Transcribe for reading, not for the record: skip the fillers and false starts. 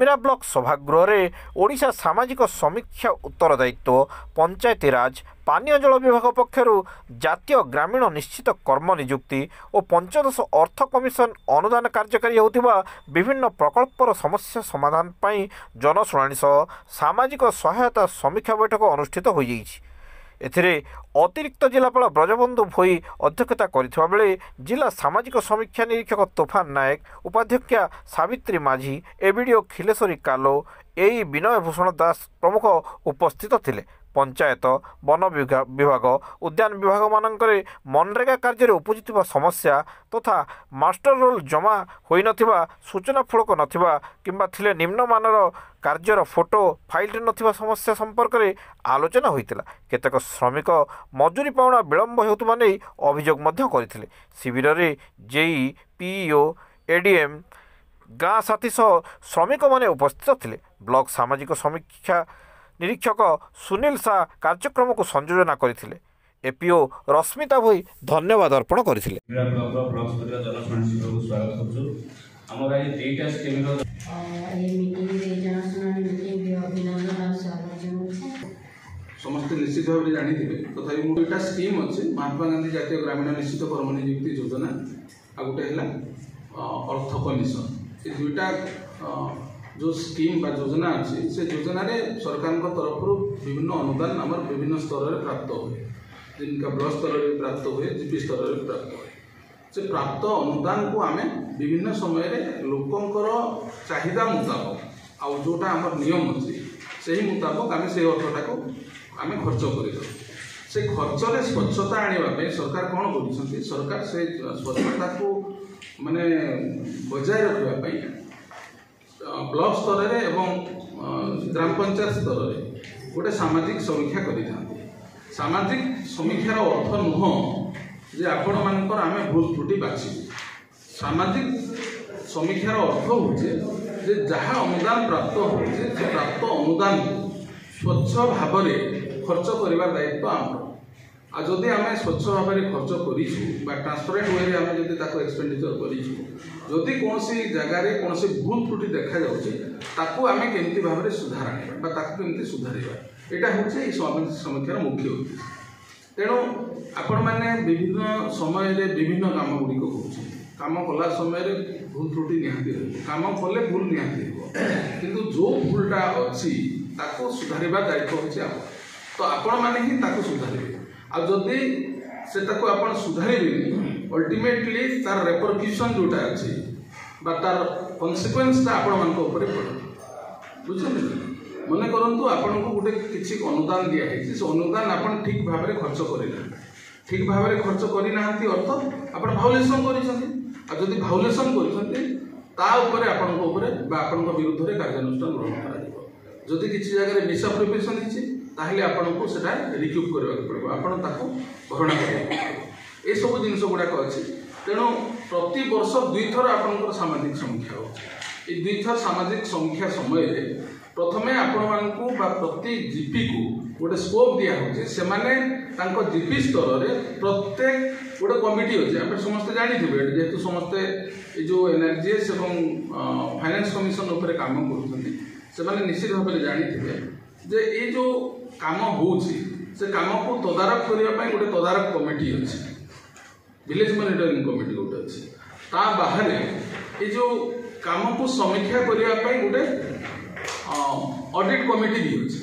बमिरा block सभागृह रे ओडिशा सामाजिक समीक्षा उत्तरदायित्व पंचायतीराज पानीय जल विभाग पक्षर जातीय ग्रामीण निश्चित कर्म नियुक्ति और पंचदश अर्थ कमिशन अनुदान कार्यकारी होतिबा विभिन्न प्रकल्पर समस्या समाधान पाई जनशुणाणी सह सामाजिक सहायता समीक्षा बैठक अनुष्ठित हो जाइछि। एथिरे अतिरिक्त जिलापाल ब्रजबंधु भोई अध्यक्षता करथिबा बेले जिला सामाजिक समीक्षा निरीक्षक तूफान नायक, उपाध्यक्षा सावित्री माझी, एबीडीओ खिलेश्वरी कालो, एई विनय भूषण दास प्रमुख उपस्थित थिले। पंचायत वन विभाग उद्यान विभाग मानकरे मनरेगा कार्य उपजित समस्या तथा मास्टर रोल जमा होई नथिबा सूचना फलक नथिबा किंबा थिले निम्नमानर कार्यर फोटो फाइल नथिबा समस्या संपर्क में आलोचना होइतिला। केतक श्रमिक मजूरी पाउना विलंब हेतुमा नै अभियोग मध्य करथिले। शिविर रे जेई, पीईओ, एडीएम, गाँ साथी सह श्रमिक माने उपस्थित थिले। ब्लॉक सामाजिक समीक्षा निरीक्षक सुनील शाह कार्यक्रम को संयोजना करथिले। एपीओ रश्मिता भोई धन्यवाद अर्पण करथिले। समस्त निश्चित भाव में जानी तथा दुईटा स्कीम अच्छे महात्मा गांधी जातीय ग्रामीण निश्चित कर्म नियुक्ति योजना आ गोटे है अर्थ कमिशन। ये दुईटा जो स्कीम बा योजना अच्छी से योजना रे सरकार तरफ विभिन्न अनुदान आम विभिन्न स्तर में प्राप्त हुए, जिनका ब्लॉक स्तर में प्राप्त हुए, जीपी स्तर में प्राप्त हुए। से प्राप्त अनुदान को आम विभिन्न समय लोकंर चाहिदा मुताबक आउ जोटा आम नियम अच्छी से ही मुताबक आम से अर्थटा को आम खर्च कर से खर्च में स्वच्छता आने सरकार कौन कर सरकार से स्वच्छता को माने बजाय रखापी ब्लॉक स्तर में एवं ग्राम पंचायत स्तर में गोटे सामाजिक समीक्षा कर सामाजिक समीक्षार अर्थ नुह जे आपण मानकर आमे भूल त्रुटि बाछि। सामाजिक समीक्षार अर्थ होचे जे जहाँ अनुदान प्राप्त होचे से प्राप्त अनुदान स्वच्छ भाव में खर्च करने दायित्व आम। आ जदि आम स्वच्छ भाव में खर्च करूँ ट्रांसपेरेंट वे में आम जब एक्सपेंडिचर करी कौन जगार कौन भूल त्रुटि देखा जामें केमती भाव में सुधार आने सुधार यहाँ हूँ समीक्षार मुख्य उद्देश्य। तेणु आपण मैंने विभिन्न समय विभिन्न कम गुड़िक काम कला समय भूल त्रुटि निहाती काम कले भूल निहाती किंतु जो भूलटा अच्छी ताको सुधारिबा दायित्व होछि आम। तो आपण माने ही ताको सुधारिबे आ जदि से ताको आपण सुधारिबे अल्टीमेटली तार रेपरक्यूशन जोटा अछि बा तार कन्सिक्वेंस ता आपण मान को ऊपर पड़े। बुझिले मने करंतु आपण को गोटे किछि अनुदान दिया है से अनुदान आपण ठीक भाव में खर्च करिना ठीक भाव में खर्च करिना अर्थ आपण भाउलेशन करिसथि आ जदि भाउलेशन करिसथि ता ऊपर आपण को ऊपर बा आपण को विरुद्ध रे कार्यानुष्ठान ग्रहण करा जिवो। जदि किछि जगह मिसअप्रोप्रिएशन हिछि ताहले आपण को सेटा रिक्यूप करबा पड़िबो आपण ताको भरणा करबा ए सब जिंस गुडाक अछि। तेणु प्रति वर्ष 2 थर आपण सामाजिक समीक्षा हो। ए 2 थर सामाजिक समीक्षा समय प्रथमे आपण मानकू बा प्रति जीपी को गोटे स्कोप दिया होचे से माने तांको जीपी स्तर रे प्रत्येक गोटे कमिटी होचे आपण समस्त जानि थिबे जेतु समस्त ए जो एनर्जीएस एवं फाइनेंस कमिशन ऊपर काम करूछन्ती से माने निश्चित भाव में जानि थिबे जे ए जो काम होउची से काम को तदारक करिया पई गोटे तदारक कमिटी अछि, विलेज मॉनिटरिंग कमिटी गोटे अछि। ता बाहर ए जो काम को समीक्षा करिया पई गोटे ऑडिट कमिटी भी होची।